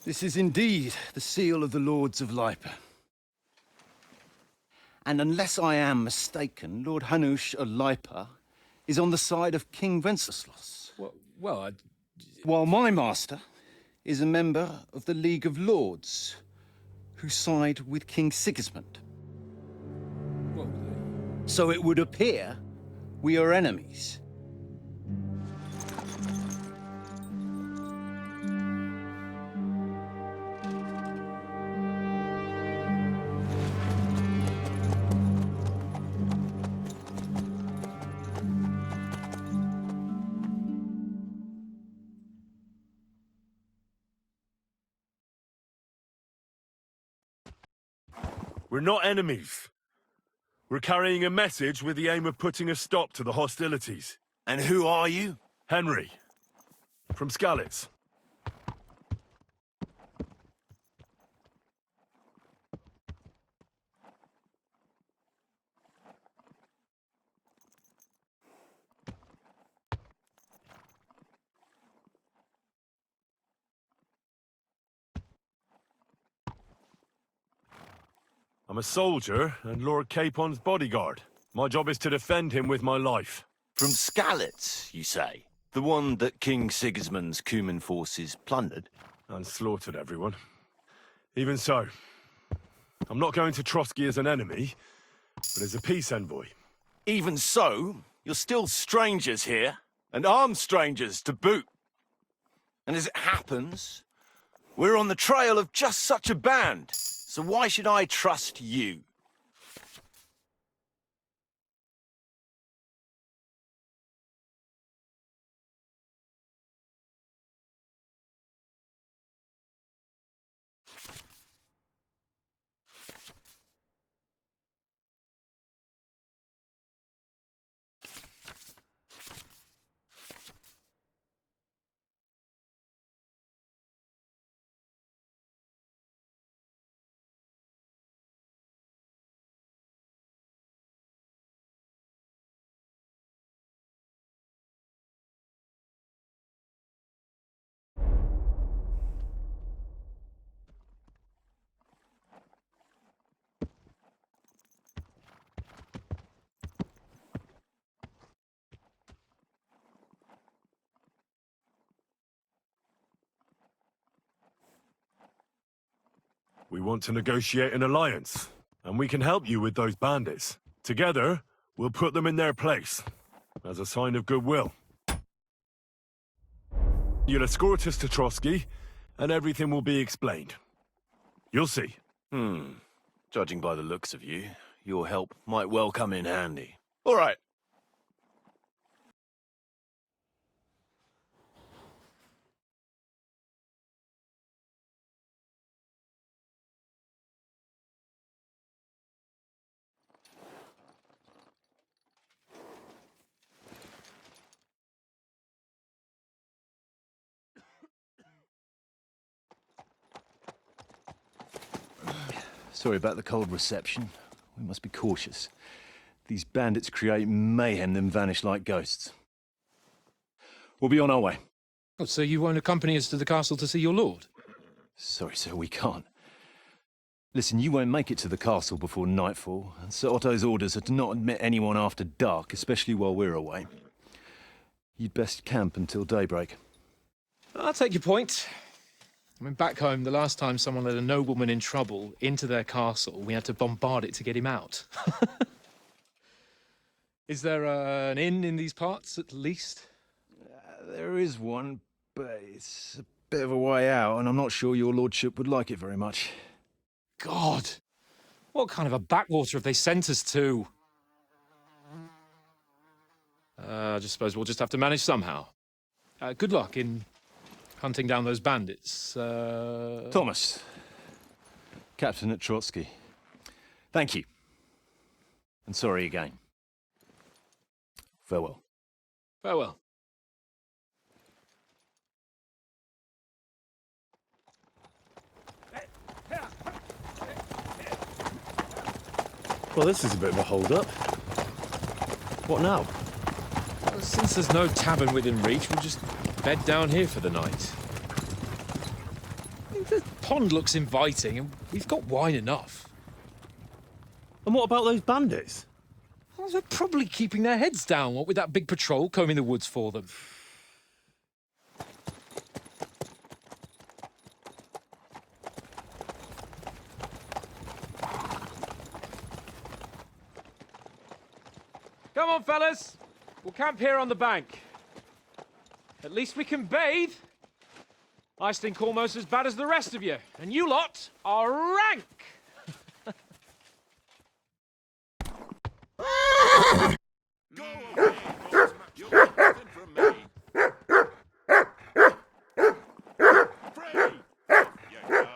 This is indeed the seal of the Lords of Lipa. And unless I am mistaken, Lord Hanush of Lipa is on the side of King Wenceslas. While my master is a member of the League of Lords, who side with King Sigismund. So it would appear we are enemies. We're not enemies. We're carrying a message with the aim of putting a stop to the hostilities. And who are you? Henry, from Skalitz. I'm a soldier and Lord Capon's bodyguard. My job is to defend him with my life. From Skalitz, you say? The one that King Sigismund's Cuman forces plundered? And slaughtered everyone. Even so, I'm not going to Trotsky as an enemy, but as a peace envoy. Even so, you're still strangers here, and armed strangers to boot. And as it happens, we're on the trail of just such a band. So why should I trust you? We want to negotiate an alliance, and we can help you with those bandits. Together, we'll put them in their place, as a sign of goodwill. You'll escort us to Trotsky, and everything will be explained. You'll see. Judging by the looks of you, your help might well come in handy. All right. Sorry about the cold reception. We must be cautious. These bandits create mayhem, then vanish like ghosts. We'll be on our way. Oh, so you won't accompany us to the castle to see your lord? Sorry, sir, we can't. Listen, you won't make it to the castle before nightfall, and Sir Otto's orders are to not admit anyone after dark, especially while we're away. You'd best camp until daybreak. I'll take your point. I mean, back home, the last time someone let a nobleman in trouble into their castle, we had to bombard it to get him out. Is there an inn in these parts, at least? There is one, but it's a bit of a way out, and I'm not sure your lordship would like it very much. God! What kind of a backwater have they sent us to? I just suppose we'll just have to manage somehow. Good luck in hunting down those bandits. Thomas, captain at Trotsky. Thank you. And sorry again. Farewell. Farewell. Well, this is a bit of a hold-up. What now? Well, since there's no tavern within reach, we'll just bed down here for the night. pond looks inviting, and we've got wine enough. And what about those bandits? Well, they're probably keeping their heads down, what with that big patrol combing the woods for them. Come on, fellas. We'll camp here on the bank. At least we can bathe. I stink almost as bad as the rest of you, and you lot are rank! Go away, Botsman. You'll get nothing from me. Free! You go.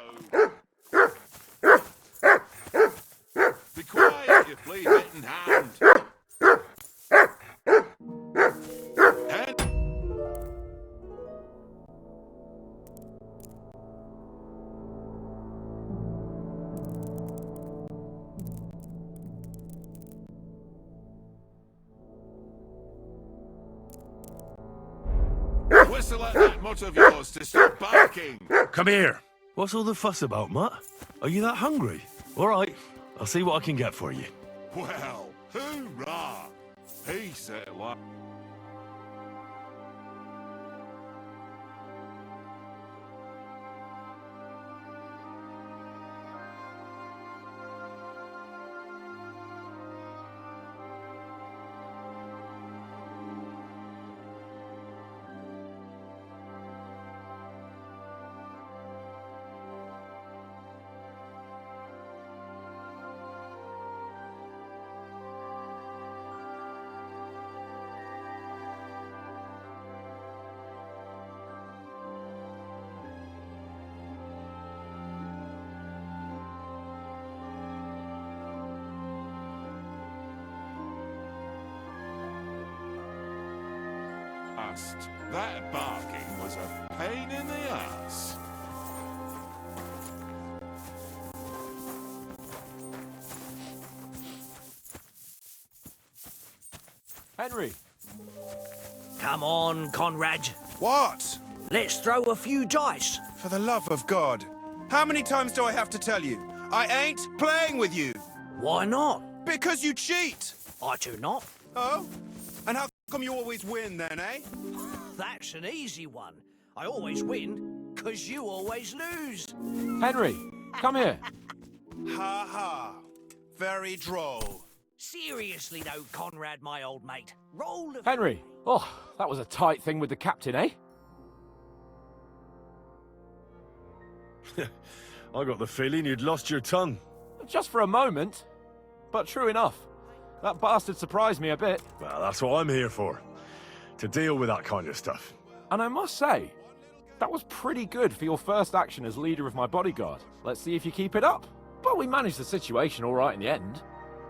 Be quiet, you flea-bitten hound. Whistle at that mutt of yours to stop barking. Come here. What's all the fuss about, Mutt? Are you that hungry? All right, I'll see what I can get for you. Well, hoorah! Peace at last. That barking was a pain in the ass. Henry. Come on, Conrad. What? Let's throw a few dice. For the love of God. How many times do I have to tell you? I ain't playing with you. Why not? Because you cheat. I do not. Oh? And how come you always win then, eh? That's an easy one. I always win, 'cause you always lose. Henry, come here. Ha ha. Very droll. Seriously though, Conrad, my old mate. Roll the... Henry. Oh, that was a tight thing with the captain, eh? I got the feeling you'd lost your tongue. Just for a moment. But true enough. That bastard surprised me a bit. Well, that's what I'm here for. To deal with that kind of stuff. And I must say, that was pretty good for your first action as leader of my bodyguard. Let's see if you keep it up. But we managed the situation all right in the end.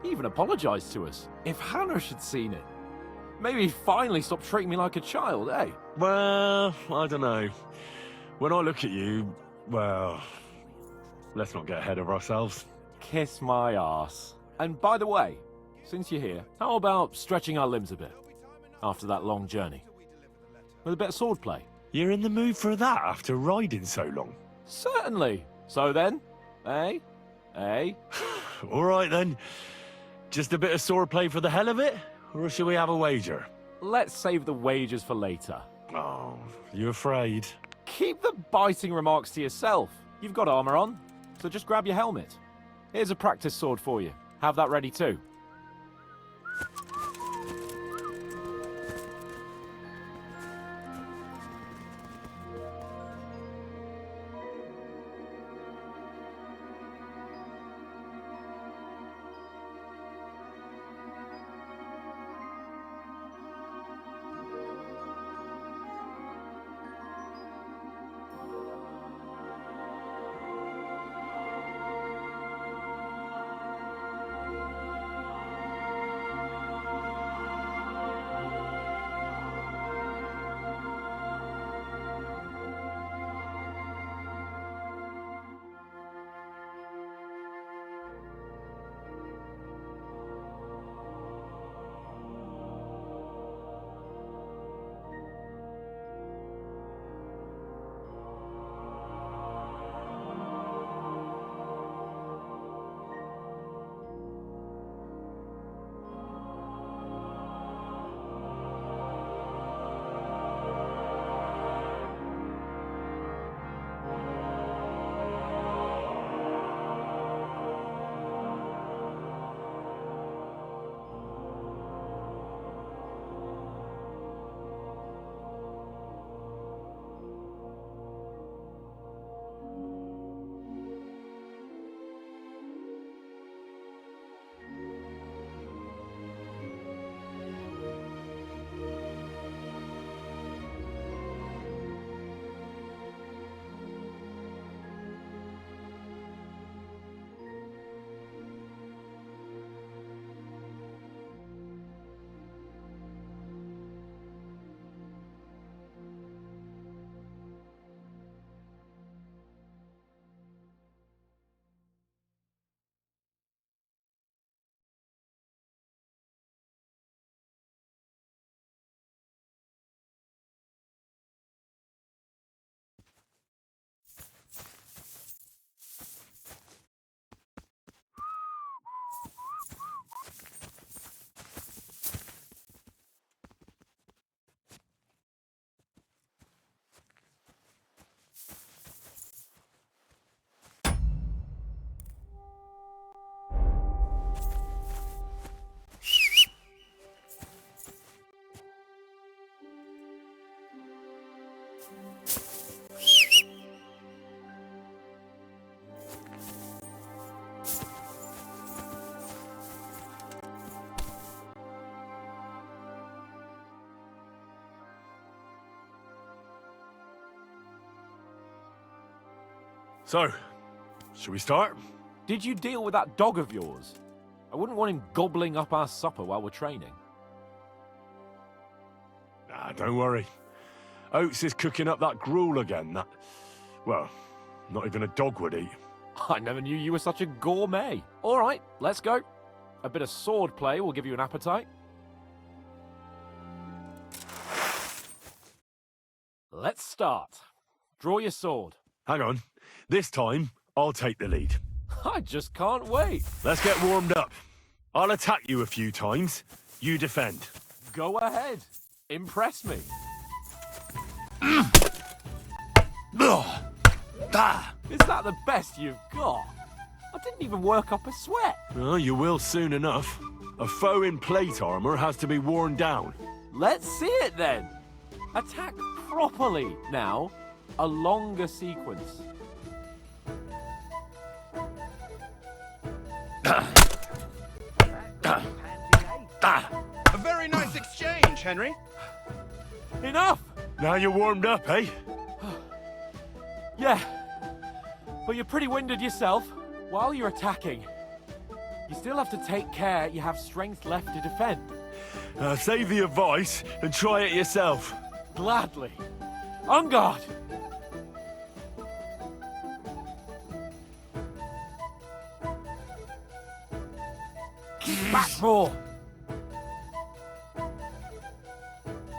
He even apologized to us. If Hanush had seen it, maybe he'd finally stop treating me like a child, eh? Well, I don't know. When I look at you, well, let's not get ahead of ourselves. Kiss my arse. And by the way, since you're here, how about stretching our limbs a bit? After that long journey. With a bit of swordplay. You're in the mood for that after riding so long? Certainly. So then, eh? Eh? All right then. Just a bit of swordplay for the hell of it? Or shall we have a wager? Let's save the wagers for later. Oh, you afraid? Keep the biting remarks to yourself. You've got armor on, so just grab your helmet. Here's a practice sword for you. Have that ready too. So, should we start? Did you deal with that dog of yours? I wouldn't want him gobbling up our supper while we're training. Nah, don't worry. Oates is cooking up that gruel again that, well, not even a dog would eat. I never knew you were such a gourmet. All right, let's go. A bit of sword play will give you an appetite. Let's start. Draw your sword. Hang on. This time, I'll take the lead. I just can't wait. Let's get warmed up. I'll attack you a few times. You defend. Go ahead. Impress me. Is that the best you've got? I didn't even work up a sweat. Well, you will soon enough. A foe in plate armor has to be worn down. Let's see it then. Attack properly. Now, a longer sequence. A very nice exchange, Henry. Enough! Now you're warmed up, eh? Yeah, but you're pretty winded yourself. While you're attacking, you still have to take care you have strength left to defend. Save the advice and try it yourself. Gladly. On guard! Keep back more!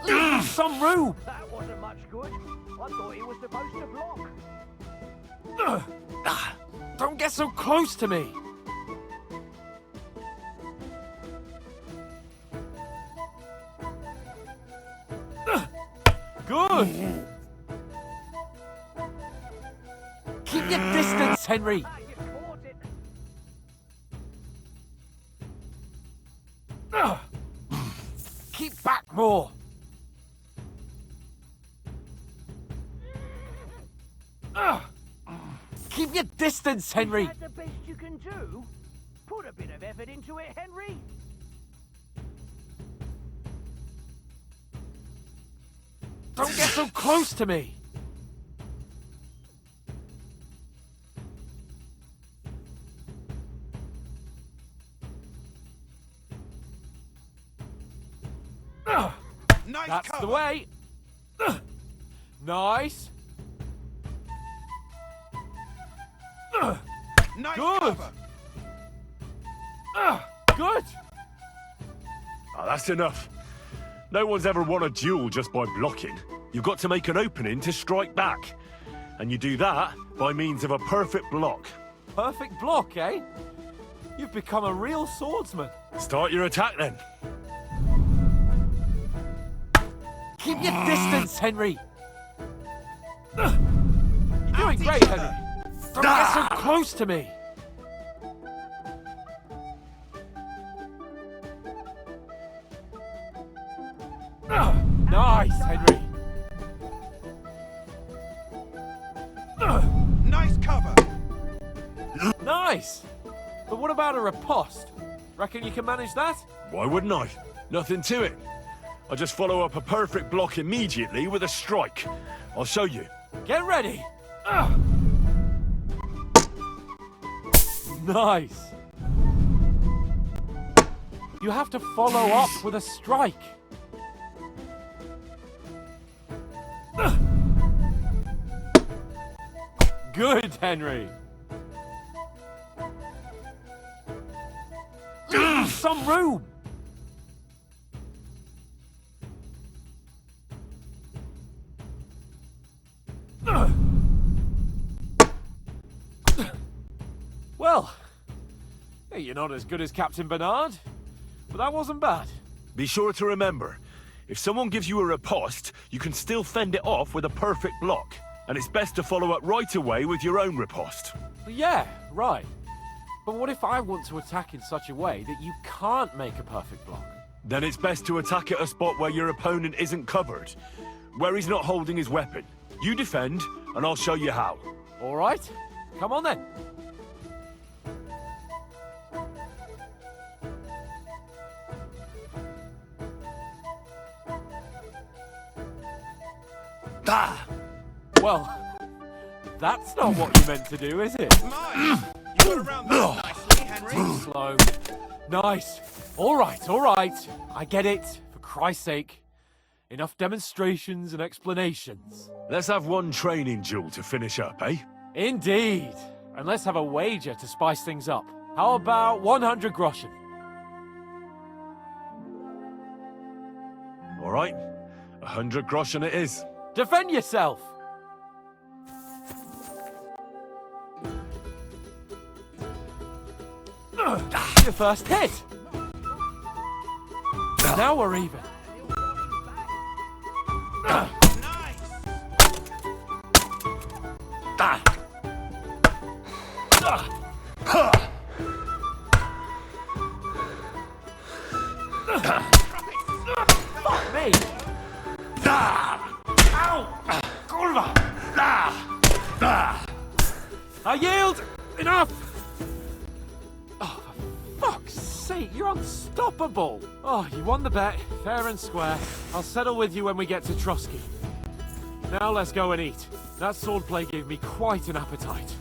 Leave some room! That wasn't much good. I thought he was supposed to block. Don't get so close to me! Good! Keep your distance, Henry! Ah, you caught it. Keep back more! Keep your distance, Henry! Is that the best you can do? Put a bit of effort into it, Henry. Don't get so close to me! Nice That's cover. the way! Nice! Nice Good. cover. Good! That's enough. No one's ever won a duel just by blocking. You've got to make an opening to strike back. And you do that by means of a perfect block. Perfect block, eh? You've become a real swordsman. Start your attack then. Keep your distance, Henry! You're doing great, Henry. Don't get so close to me! Nice, Henry! Nice cover. Nice! But what about a riposte? Reckon you can manage that? Why wouldn't I? Nothing to it. I just follow up a perfect block immediately with a strike. I'll show you. Get ready! Nice! You have to follow up with a strike. Good, Henry. Leave some room. Well, hey, you're not as good as Captain Bernard, but that wasn't bad. Be sure to remember, if someone gives you a riposte, you can still fend it off with a perfect block. And it's best to follow up right away with your own riposte. Yeah, right. But what if I want to attack in such a way that you can't make a perfect block? Then it's best to attack at a spot where your opponent isn't covered, where he's not holding his weapon. You defend, and I'll show you how. All right, come on then. Well, That's not what you meant to do, is it? Nice! You got around that nicely, Henry. Slow. Nice. All right, all right. I get it, for Christ's sake. Enough demonstrations and explanations. Let's have one training duel to finish up, eh? Indeed. And let's have a wager to spice things up. How about 100 groschen? All right, 100 groschen it is. Defend yourself! Your first hit! Now we're even. Fuck me! Ow! Kurva! I yield! Enough! Oh, for fuck's sake, you're unstoppable! Oh, you won the bet, fair and square. I'll settle with you when we get to Trusky. Now let's go and eat. That swordplay gave me quite an appetite.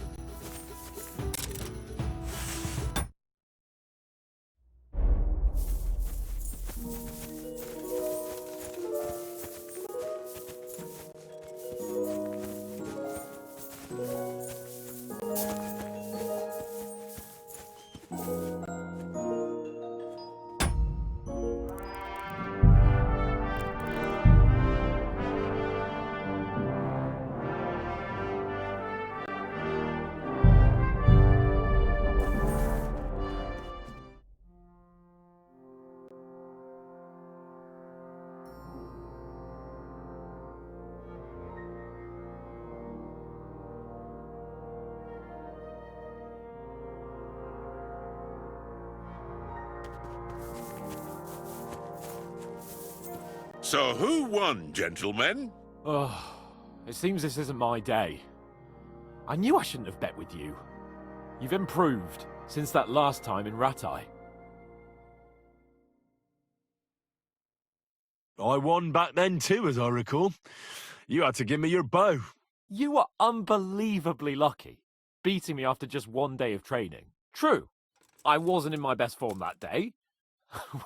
So who won, gentlemen? Oh, it seems this isn't my day. I knew I shouldn't have bet with you. You've improved since that last time in Ratai. I won back then too, as I recall. You had to give me your bow. You were unbelievably lucky, beating me after just one day of training. True, I wasn't in my best form that day.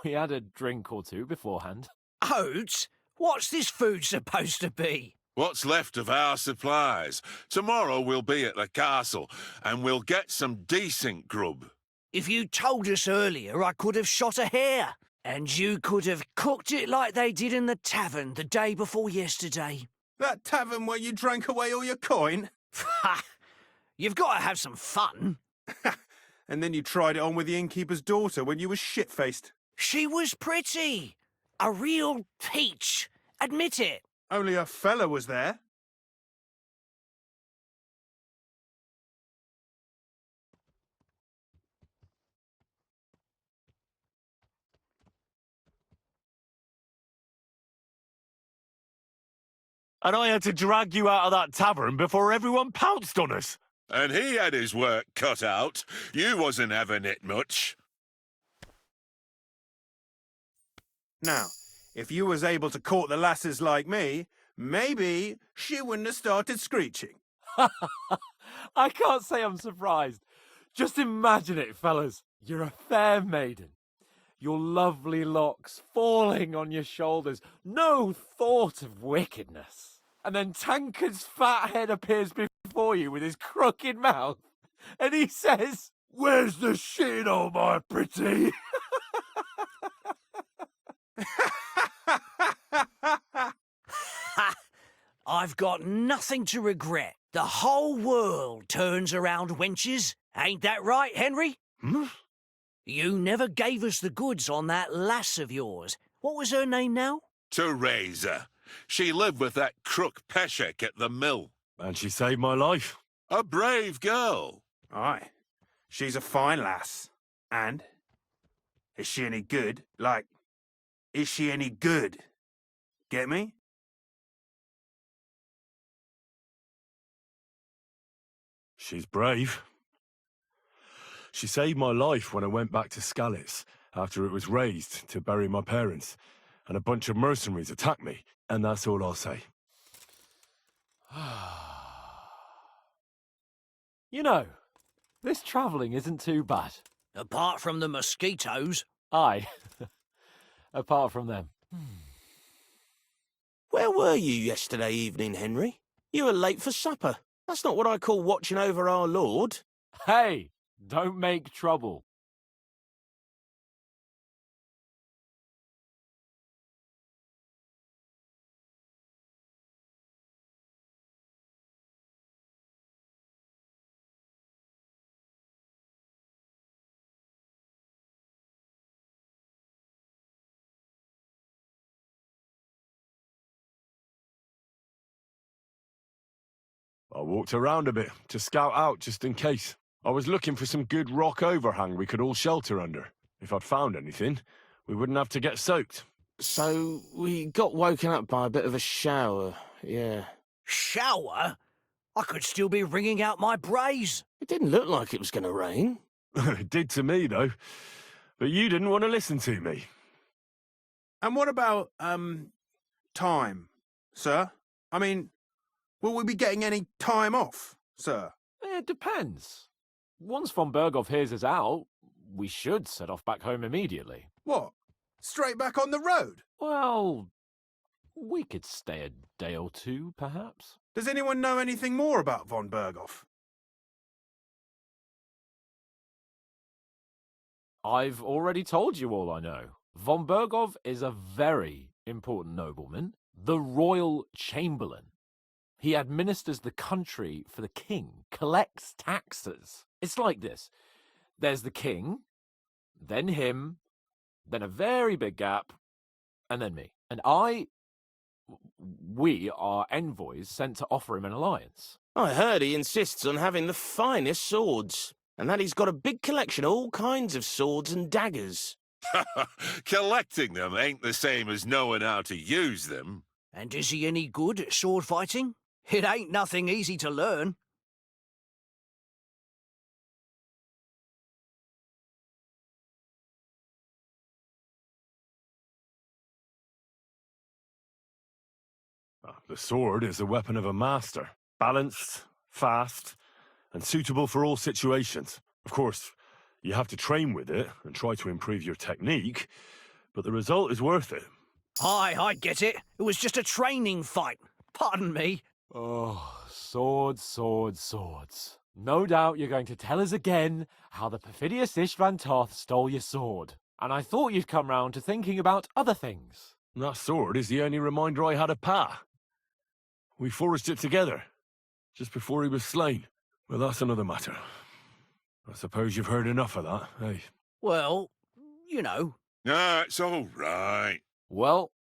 We had a drink or two beforehand. Oats? What's this food supposed to be? What's left of our supplies. Tomorrow we'll be at the castle, and we'll get some decent grub. If you told us earlier, I could have shot a hare. And you could have cooked it like they did in the tavern the day before yesterday. That tavern where you drank away all your coin? Ha! You've got to have some fun. And then you tried it on with the innkeeper's daughter when you were shit-faced. She was pretty. A real peach. Admit it. Only a fella was there. And I had to drag you out of that tavern before everyone pounced on us. And he had his work cut out. You wasn't having it much. Now, if you was able to court the lasses like me, maybe she wouldn't have started screeching. I can't say I'm surprised. Just imagine it, fellas. You're a fair maiden. Your lovely locks falling on your shoulders. No thought of wickedness. And then Tankard's fat head appears before you with his crooked mouth. And he says, "Where's the shit, oh my pretty?" I've got nothing to regret. The whole world turns around wenches. Ain't that right, Henry? Hmm? You never gave us the goods on that lass of yours. What was her name now? Teresa. She lived with that crook Peshek at the mill. And she saved my life. A brave girl. Aye. She's a fine lass. And? Is she any good? Like, is she any good? Get me? She's brave. She saved my life when I went back to Skalitz after it was razed to bury my parents, and a bunch of mercenaries attacked me, and that's all I'll say. You know, this travelling isn't too bad. Apart from the mosquitoes. Aye. Apart from them. Where were you yesterday evening, Henry? You were late for supper. That's not what I call watching over our Lord. Hey, don't make trouble. I walked around a bit to scout out just in case. I was looking for some good rock overhang we could all shelter under. If I'd found anything, we wouldn't have to get soaked. So we got woken up by a bit of a shower, yeah. Shower? I could still be wringing out my brace. It didn't look like it was going to rain. It did to me, though. But you didn't want to listen to me. And what about, time, sir? I mean, will we be getting any time off, sir? It depends. Once von Berghoff hears us out, we should set off back home immediately. What? Straight back on the road? Well, we could stay a day or two, perhaps. Does anyone know anything more about von Berghoff? I've already told you all I know. Von Berghoff is a very important nobleman, the royal chamberlain. He administers the country for the king, collects taxes. It's like this. There's the king, then him, then a very big gap, and then me. And we are envoys sent to offer him an alliance. I heard he insists on having the finest swords, and that he's got a big collection of all kinds of swords and daggers. Collecting them ain't the same as knowing how to use them. And is he any good at sword fighting? It ain't nothing easy to learn. The sword is a weapon of a master. Balanced, fast, and suitable for all situations. Of course, you have to train with it and try to improve your technique, but the result is worth it. Aye, I get it. It was just a training fight. Pardon me. Oh, swords, swords, swords. No doubt you're going to tell us again how the perfidious Istvan Toth stole your sword. And I thought you'd come round to thinking about other things. That sword is the only reminder I had of Pa. We forged it together, just before he was slain. Well, that's another matter. I suppose you've heard enough of that, eh? Well, you know. Ah, it's all right. Well,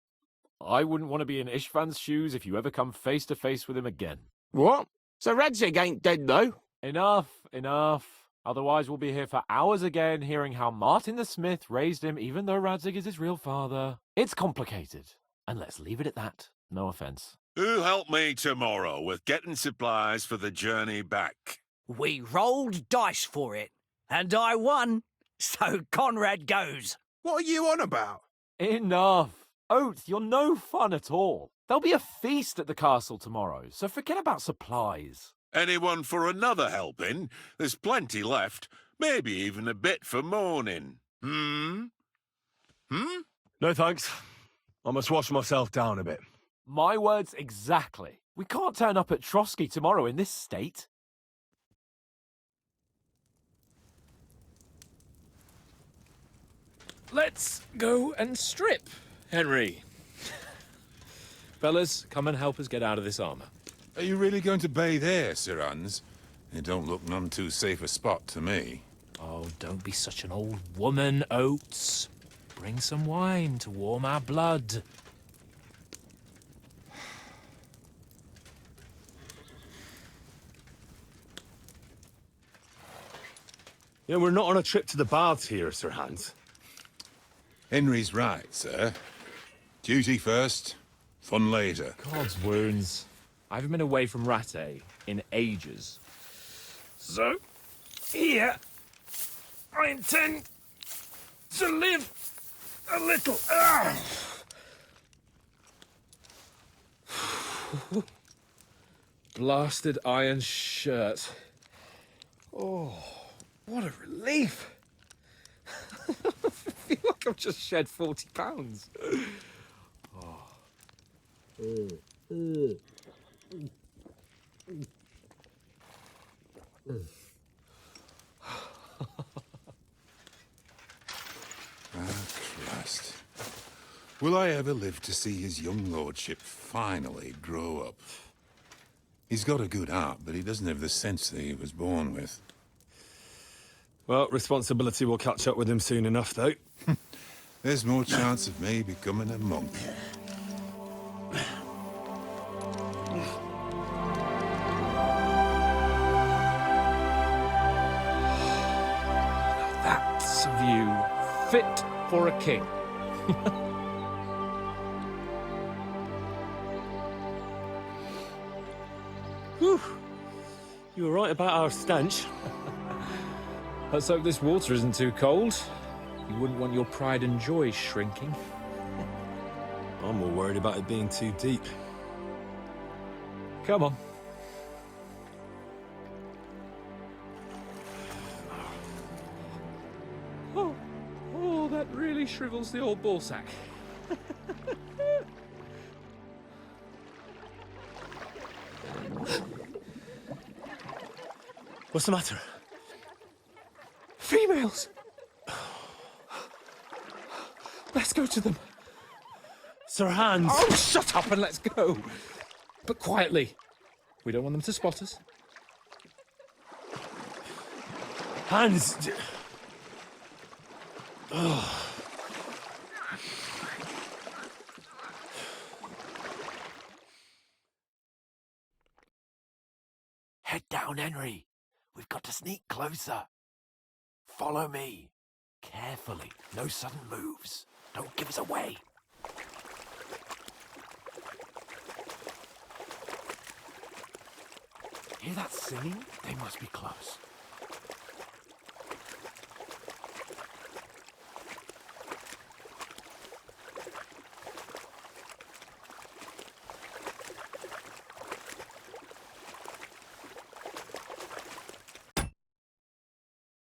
I wouldn't want to be in Istvan's shoes if you ever come face to face with him again. What? So Radzig ain't dead, though? Enough, enough. Otherwise we'll be here for hours again hearing how Martin the Smith raised him even though Radzig is his real father. It's complicated. And let's leave it at that. No offence. Who'll help me tomorrow with getting supplies for the journey back? We rolled dice for it, and I won. So Conrad goes. What are you on about? Enough. Oath, you're no fun at all. There'll be a feast at the castle tomorrow, so forget about supplies. Anyone for another helping? There's plenty left. Maybe even a bit for morning. Hmm? No thanks. I must wash myself down a bit. My words exactly. We can't turn up at Trotsky tomorrow in this state. Let's go and strip, Henry. Fellas, come and help us get out of this armor. Are you really going to bathe here, Sir Hans? It don't look none too safe a spot to me. Oh, don't be such an old woman, Oates. Bring some wine to warm our blood. Yeah, we're not on a trip to the baths here, Sir Hans. Henry's right, sir. Duty first, fun later. God's wounds. I haven't been away from Rattay in ages. So, here, I intend to live a little. Blasted iron shirt. Oh, what a relief! I feel like I've just shed 40 pounds. Christ. Will I ever live to see his young lordship finally grow up? He's got a good heart, but he doesn't have the sense that he was born with. Well, responsibility will catch up with him soon enough, though. There's more chance of me becoming a monk. That's a view fit for a king. Whew. You were right about our stench. Let's hope this water isn't too cold. You wouldn't want your pride and joy shrinking. I'm more worried about it being too deep. Come on. Oh, that really shrivels the old ballsack. What's the matter? Females! Let's go to them. Sir Hans! Oh, shut up and let's go. But quietly. We don't want them to spot us. Hans! Head down, Henry. We've got to sneak closer. Follow me. Carefully. No sudden moves. Don't give us away. Hear that singing? They must be close.